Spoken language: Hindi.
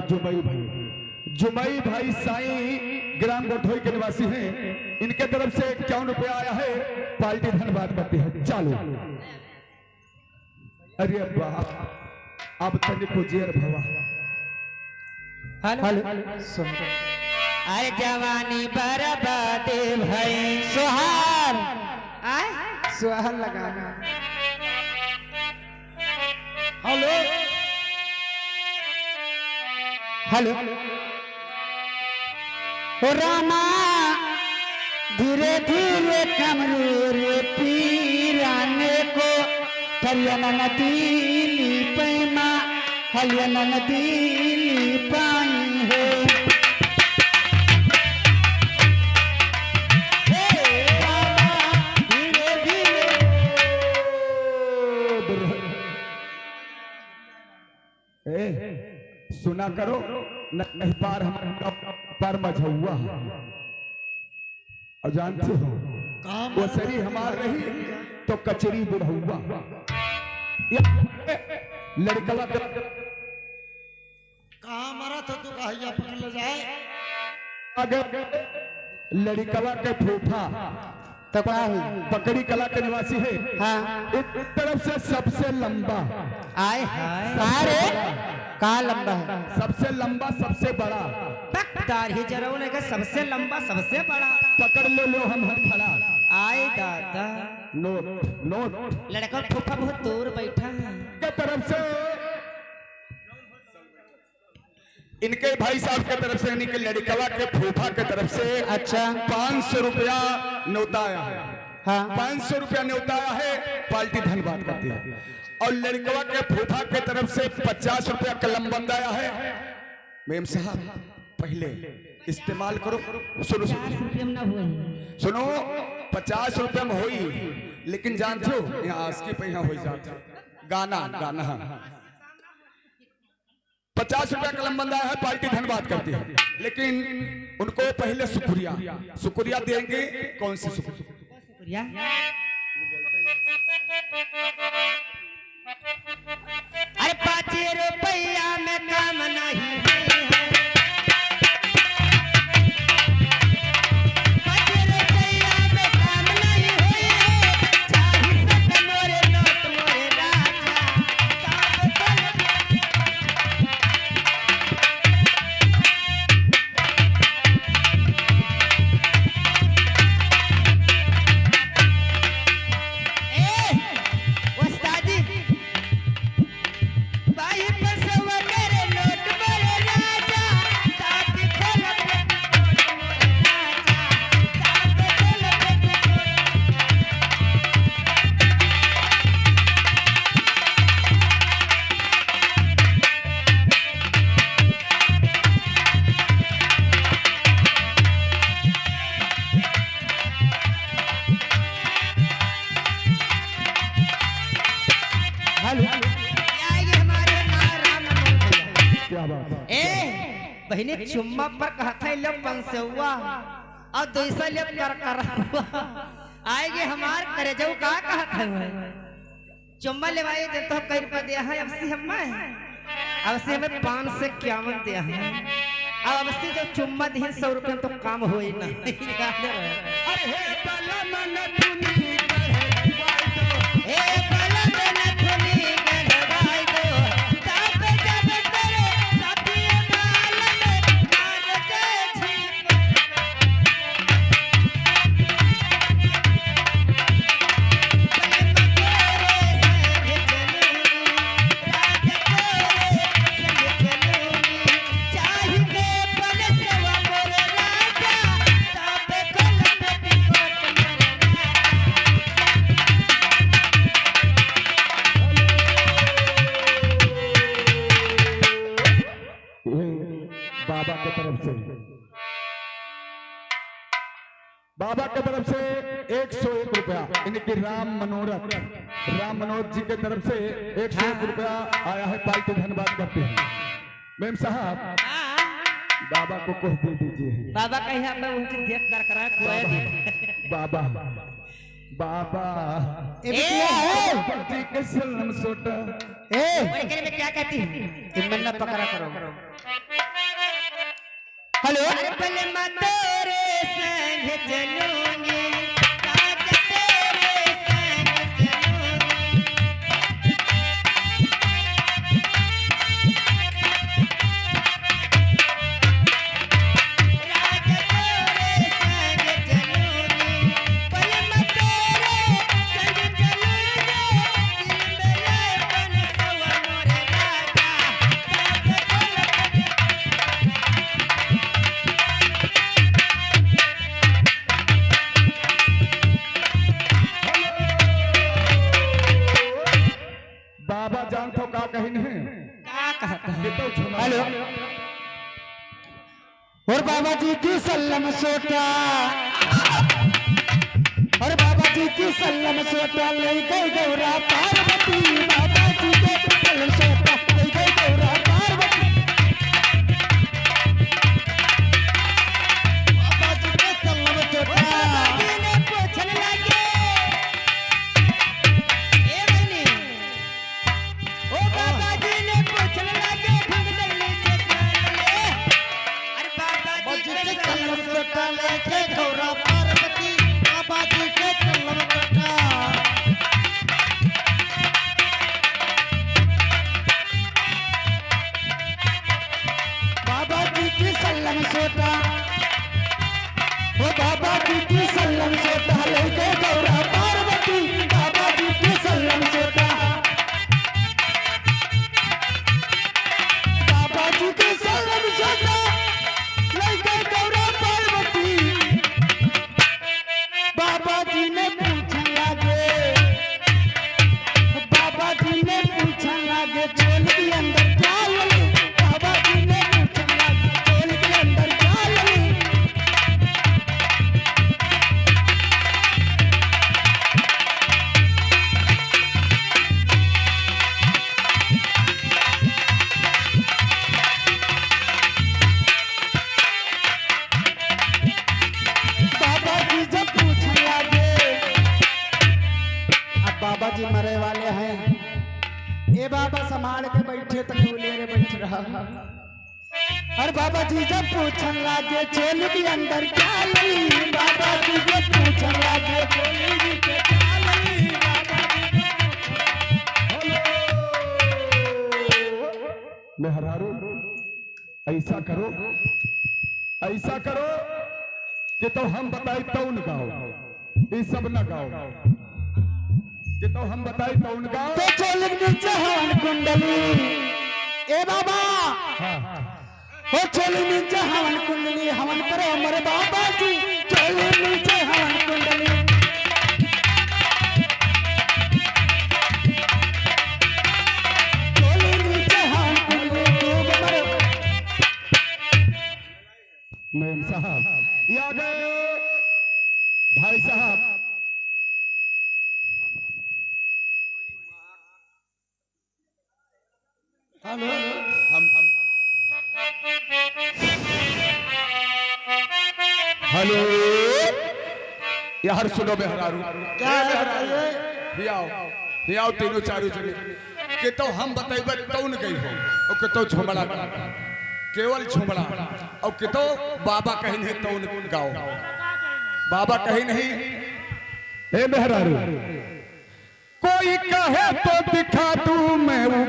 जुमई भाई साईं ग्राम गोठोई के निवासी हैं। इनके तरफ से 51 रुपया आया है। पार्टी धन्यवाद करती है। चालू। अरे बाप अब तनिक को जेर भवा। हेलो अरे जवानी बर्बादे भाई सोहार आए सोहार लगाना। हेलो हेलो हो रामा धीरे धीरे कमरे रे पीराने को हरियाणा नदी पैमा हरियाणा नदी पाई है। सुना करो नहीं पार हमारा पार मझुआ और जानते हो वो सरी हमार रही तो कचरी बुढ़ौआ लड़कवा कहाँ मरा था तू कहिया पकड़ ले जाए अगर लड़कवा के फूफा पकड़ी कला के निवासी है। हाँ एक तरफ से सबसे लंबा आए हाय सारे कहाँ लंबा है सबसे लंबा सबसे बड़ा दाढ़ी जरौने का सबसे लंबा सबसे बड़ा पकड़ लो हम हर खड़ा आए दादा नोट नोट लड़का फूफा बहुत दूर बैठा है के तरफ से इनके भाई साहब के तरफ से यानी कि लड़कवा के फूफा के तरफ से अच्छा 500 रुपया न्योताया है। हाँ 500 रुपया न्योताया है। पार्टी धन्यवाद करती है। और लड़कवा के फूफा के तरफ से 50 रुपया कलम बंदाया है। मेम साहब पहले इस्तेमाल करो। सुनो सुनो 50 रुपया में होई लेकिन जानते हो यहाँ आस्की पे यहाँ हो जाते गाना गाना 50 रुपया कलम बंदाया है। पार्टी धन्यवाद करती है लेकिन उनको पहले शुक्रिया देंगे। कौन सी शुक्रिया? अरे 5 रुपया में काम नहीं है। 5 रुपया में काम नहीं है। चाही सत मोरे नोट मोरे बहने चुम्मा पर कहता है लो 500 और 200 ले कर आएगे हमार करे जाऊ का कहता है चुम्मा लेवाए दे तो कई रुपया दिया है। अब से अब से हमें 5 से 51 दिया है। अब से जब चुम्मा दी 100 रुपया तो काम हो ही ना। बाबा के तरफ से 101 रुपया इनकी राम मनोज जी के तरफ से 101 रुपया आया है। पार्टी धन्यवाद करते हैं। मैम साहब बाबा को कुछ दे दीजिए। बाबा कहीं मैं उनकी देख कर करा बाबा बाबा ये क्या है? पार्टी के सलाम सोटा बोले करे मैं क्या कहती हूँ इनमें न पकड़ा करो। हेलो अरे पले मैं तेरे संग चलूंगी राजा तेरे संग चलूंगी राजा तेरे संग चलूंगी पले मैं तेरे संग चलूंगी दिल मेरे बन सवा मोरे राजा बाबा जान तो का कहीं नहीं क्या कहता है ये तो झुमा हेलो और बाबा जी की सल्लम सोटा और बाबा जी की सल्लम सोटा ले गई गौरा पार्वती बाबा जी के सल्लम सोटा ले गई गौरा पार्वती बाबा जी के सल्लम सोटा बाबाजी ने पूछने लगे ए बहनी ओ बाबाजी ने पूछने लगे ढंग दल्ली से कान ले अरे बाबाजी के सल्लम सोटा ले गई गौरा पार्वती बाबा जी के सल्लम सोटा बाबा जी की सल्लम सोटा ओ बाबा जी की सल्लम सोटा ले गए गौरा पार्वती बाबा जी की सल्लम सोटा बाबा जी की सल्लम सोटा ले गए गौरा पार्वती बाबा जी ने पूछने लगे बाबा जी ने पूछने लगे चोल के अंदर क्या लगी बाबा जी ने पूछने लगे चोल के अंदर क्या लगी बाबा जी जब पूछने लगे अब बाबा जी मरे वाले हैं ये बाबा संभाल के बैठे तो लेरे बैठ रहा और बाबा जी जब पूछने लगे चोली के अंदर क्या लगी बाबा जी जब पूछने लगे चोली जी के क्या लगी बाबा जी मेहरारू ऐसा करो कि तो हम बताई तो न गाओ ये सब न गाओ कि तो हम बताई तो न गाओ तो चोली के नीचे हवन कुंडली ए बाबा ओ चोली नीचे हवन कुंडली हवन करो हमारे बाबा जी चोली नीचे हवन कुंडली चोली नीचे हवन कुंडली डूब मरो मेम साहब ये आ गए भाई साहब हेलो हम हेलो यार सुनो मेहरारू क्या है ये आओ तीनों चारों जने के तो हम बतेबे तौन गई हो और के तो झुमड़ा केवल झुमड़ा और के तो बाबा कहीं नहीं तौन गाओ बाबा कहीं नहीं ए मेहरारू कोई कहे तो दिखा दूं मैं